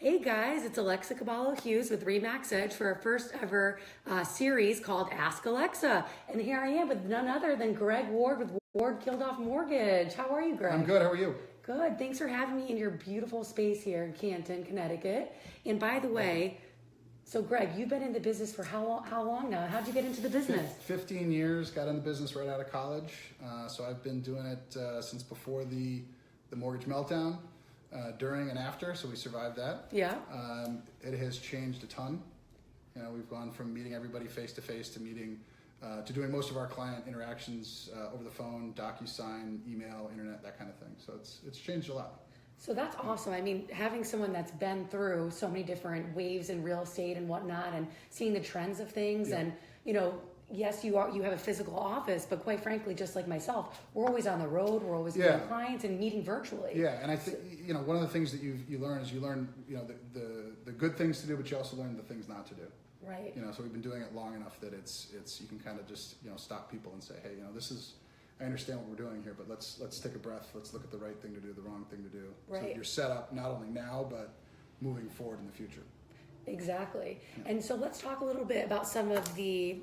Hey guys, it's Alexa Caballo Hughes with Remax Edge for our first ever series called Ask Alexa. And here I am with none other than Greg Ward with Ward Kilduff Mortgage. How are you, Greg? I'm good. How are you? Good. Thanks for having me in your beautiful space here in Canton, Connecticut. And by the way, so Greg, you've been in the business for how long now? How'd you get into the business? 15 years, got in the business right out of college. So I've been doing it since before the mortgage meltdown, during and after, so we survived that. Yeah. It has changed a ton. You know, we've gone from meeting everybody face to face to meeting, to doing most of our client interactions over the phone, DocuSign, email, internet, that kind of thing. So it's changed a lot. So that's awesome. I mean, having someone that's been through so many different waves in real estate and whatnot, and seeing the trends of things, Yeah. and yes, you have a physical office, but quite frankly, just like myself, we're always on the road. We're always meeting clients and meeting virtually. Yeah, and I think one of the things that you learn is the good things to do, but you also learn the things not to do. Right. So we've been doing it long enough that it's you can kind of just stop people and say, hey, this is. I understand what we're doing here, but let's take a breath. Let's look at the right thing to do, the wrong thing to do. Right. So you're set up not only now, but moving forward in the future. Exactly. Yeah. And so let's talk a little bit about some of the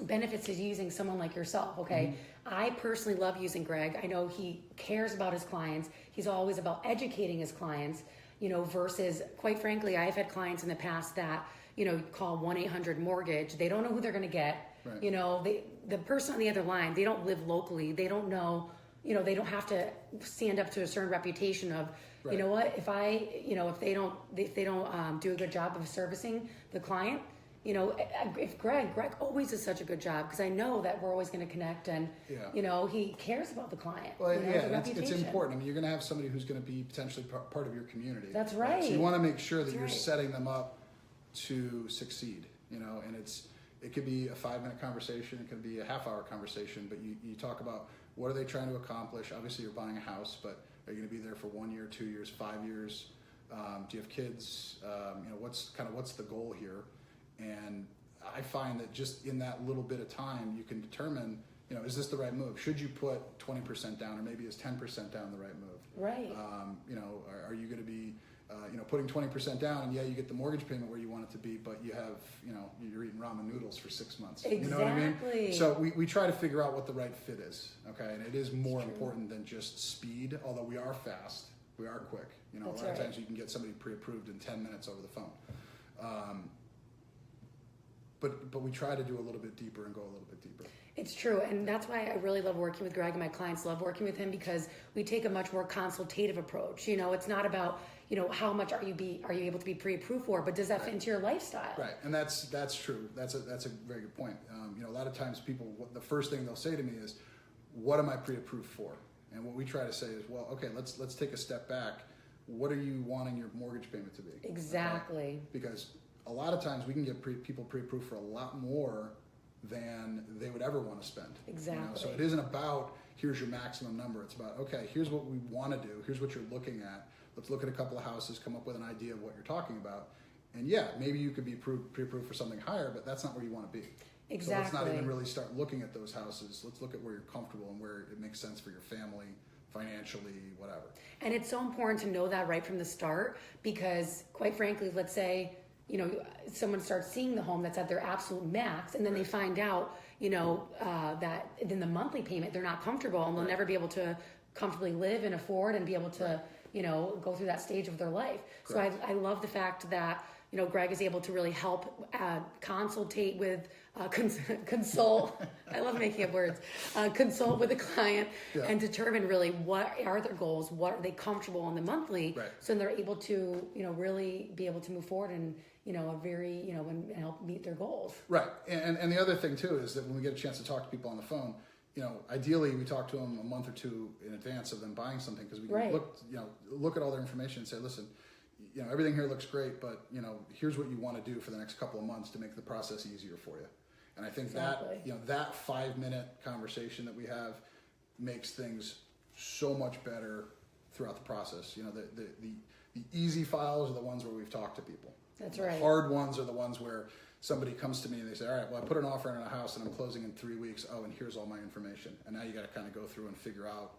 benefits of using someone like yourself, okay? Mm-hmm. I personally love using Greg. I know he cares about his clients. He's always about educating his clients, versus, quite frankly, I've had clients in the past that, call 1-800-MORTGAGE. They don't know who they're going to get. Right. The person on the other line, they don't live locally. They don't know, they don't have to stand up to a certain reputation of, right. You know what, if they don't do a good job of servicing the client, if Greg always does such a good job, because I know that we're always going to connect, and he cares about the client. Well, it's important. I mean, you're going to have somebody who's going to be potentially part of your community. That's right. So you want to make sure that you're setting them up to succeed. And it could be a 5-minute conversation, it could be a half-hour conversation, but you talk about what are they trying to accomplish. Obviously, you're buying a house, but are you going to be there for 1 year, 2 years, 5 years? Do you have kids? What's the goal here? And I find that just in that little bit of time, you can determine, is this the right move? Should you put 20% down, or maybe is 10% down the right move? Right. Are you going to be, putting 20% down, and you get the mortgage payment where you want it to be, but you have, you're eating ramen noodles for 6 months. Exactly. You know what I mean? So we try to figure out what the right fit is, okay? And it is more important than just speed, although we are fast, we are quick. A lot of times you can get somebody pre-approved in 10 minutes over the phone. But we try to do a little bit deeper and go a little bit deeper. It's true, and that's why I really love working with Greg, and my clients love working with him, because we take a much more consultative approach. It's not about how much are you able to be pre-approved for, but does that fit into your lifestyle? Right, and that's true. That's a very good point. A lot of times people, the first thing they'll say to me is, "What am I pre-approved for?" And what we try to say is, "Well, okay, let's take a step back. What are you wanting your mortgage payment to be?" Exactly. Okay? Because a lot of times we can get people pre-approved for a lot more than they would ever want to spend. Exactly. So it isn't about, here's your maximum number. It's about, okay, here's what we want to do. Here's what you're looking at. Let's look at a couple of houses, come up with an idea of what you're talking about. And maybe you could be pre-approved for something higher, but that's not where you want to be. Exactly. So let's not even really start looking at those houses. Let's look at where you're comfortable and where it makes sense for your family, financially, whatever. And it's so important to know that right from the start, because quite frankly, let's say, someone starts seeing the home that's at their absolute max, and then they find out, that in the monthly payment, they're not comfortable, and they'll never be able to comfortably live and afford and be able to, go through that stage of their life. Correct. So I love the fact that, Greg is able to really help consultate with, consult, I love making up words, consult with the client and determine really what are their goals, what are they comfortable in the monthly, so they're able to, really be able to move forward and, and help meet their goals. Right. And the other thing too is that when we get a chance to talk to people on the phone, ideally we talk to them a month or two in advance of them buying something, because we can look at all their information and say, listen, everything here looks great, but here's what you want to do for the next couple of months to make the process easier for you. And I think that that 5-minute conversation that we have makes things so much better throughout the process. The easy files are the ones where we've talked to people. That's right. The hard ones are the ones where somebody comes to me and they say, all right, well, I put an offer in on a house and I'm closing in 3 weeks. Oh, and here's all my information. And now you got to kind of go through and figure out,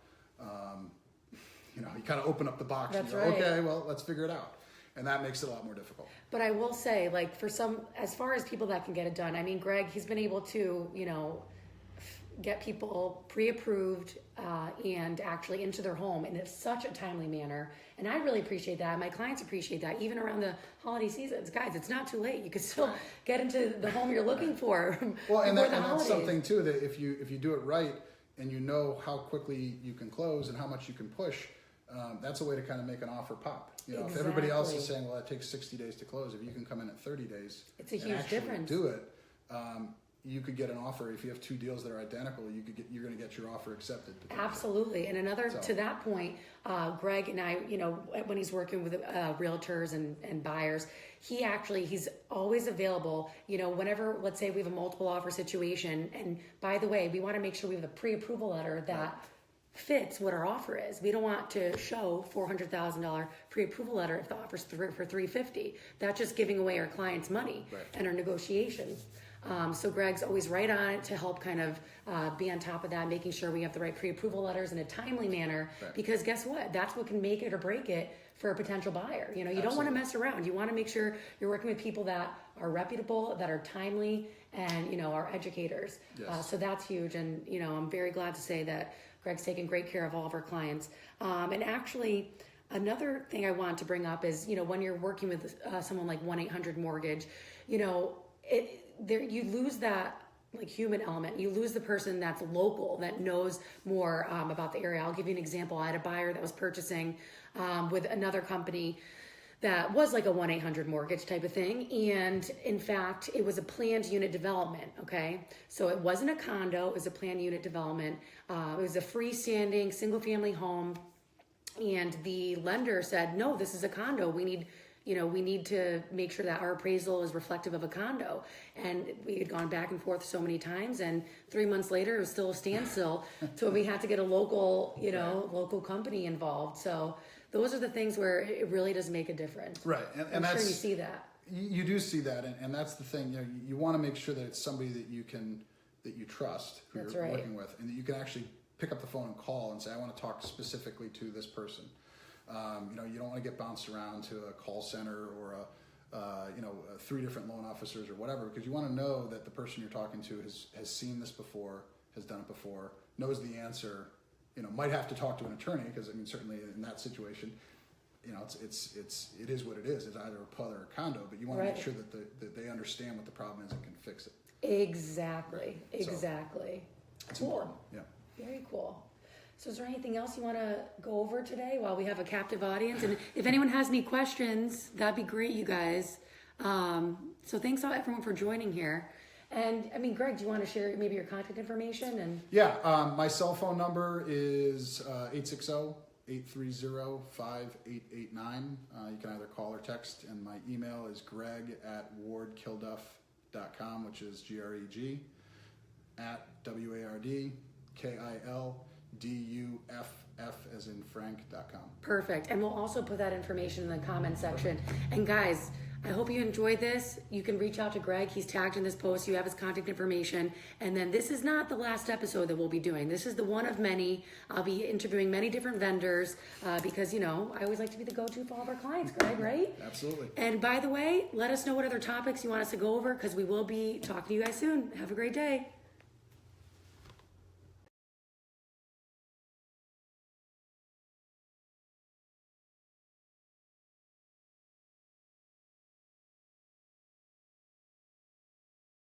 you kind of open up the box. That's and you go, okay, well, let's figure it out. and that makes it a lot more difficult. But I will say, like, for some, as far as people that can get it done, I mean, Greg, he's been able to, you know, get people pre-approved and actually into their home in such a timely manner. And I really appreciate that. My clients appreciate that. Even around the holiday seasons, guys, it's not too late. You can still get into the home you're looking for. Well, and before that's something too, that if you do it right and you know how quickly you can close and how much you can push, that's a way to kind of make an offer pop. You know, if everybody else is saying, well, it takes 60 days to close, if you can come in at 30 days, it's a huge difference. Do it. You could get an offer. If you have two deals that are identical, you're going to get your offer accepted. Absolutely. And to that point, Greg and I, you know, when he's working with realtors and buyers, he's always available, you know, whenever, let's say we have a multiple offer situation. And by the way, we want to make sure we have a pre-approval letter that fits what our offer is. We don't want to show $400,000 pre-approval letter if the offer's for $350,000. That's just giving away our clients' money and our negotiations. So Greg's always right on it to help kind of be on top of that, making sure we have the right pre-approval letters in a timely manner. Because guess what? That's what can make it or break it for a potential buyer. You know, you don't want to mess around. You want to make sure you're working with people that are reputable, that are timely, and, you know, are educators. So that's huge. And, you know, I'm very glad to say that Greg's taking great care of all of our clients. And actually, another thing I want to bring up is, you know, when you're working with someone like 1-800-MORTGAGE, you know, you lose that like human element. You lose the person that's local, that knows more about the area. I'll give you an example. I had a buyer that was purchasing with another company that was like a 1-800-MORTGAGE type of thing. And in fact, it was a planned unit development, okay? So it wasn't a condo, it was a planned unit development. It was a freestanding single family home. And the lender said, no, this is a condo. We need to make sure that our appraisal is reflective of a condo. And we had gone back and forth so many times, and 3 months later, it was still a standstill. So we had to get a local company involved. So those are the things where it really does make a difference. Right, and I'm sure you see that. You do see that, and that's the thing. You know, you want to make sure that it's somebody that you trust, who you're working with, and that you can actually pick up the phone and call and say, I want to talk specifically to this person. You know, you don't want to get bounced around to a call center or 3 different loan officers or whatever, because you want to know that the person you're talking to has seen this before, has done it before, knows the answer. You know, might have to talk to an attorney, because I mean, certainly in that situation, you know, it is what it is. It's either a PUD or a condo, but you want to make sure that they understand what the problem is and can fix it. Exactly. So, It's cool. Important. Yeah. Very cool. So is there anything else you want to go over today while we have a captive audience? And if anyone has any questions, that'd be great, you guys. So thanks everyone for joining here. And I mean, Greg, do you want to share maybe your contact information? And my cell phone number is 860-830-5889. You can either call or text, and my email is greg@wardkilduff.com, which is GREG @WARDKILDUFF as in Frank.com. Perfect. And we'll also put that information in the comment section. And guys, I hope you enjoyed this. You can reach out to Greg. He's tagged in this post. You have his contact information. And then this is not the last episode that we'll be doing. This is the one of many. I'll be interviewing many different vendors because, you know, I always like to be the go-to for all of our clients, Greg, right? Absolutely. And by the way, let us know what other topics you want us to go over, because we will be talking to you guys soon. Have a great day.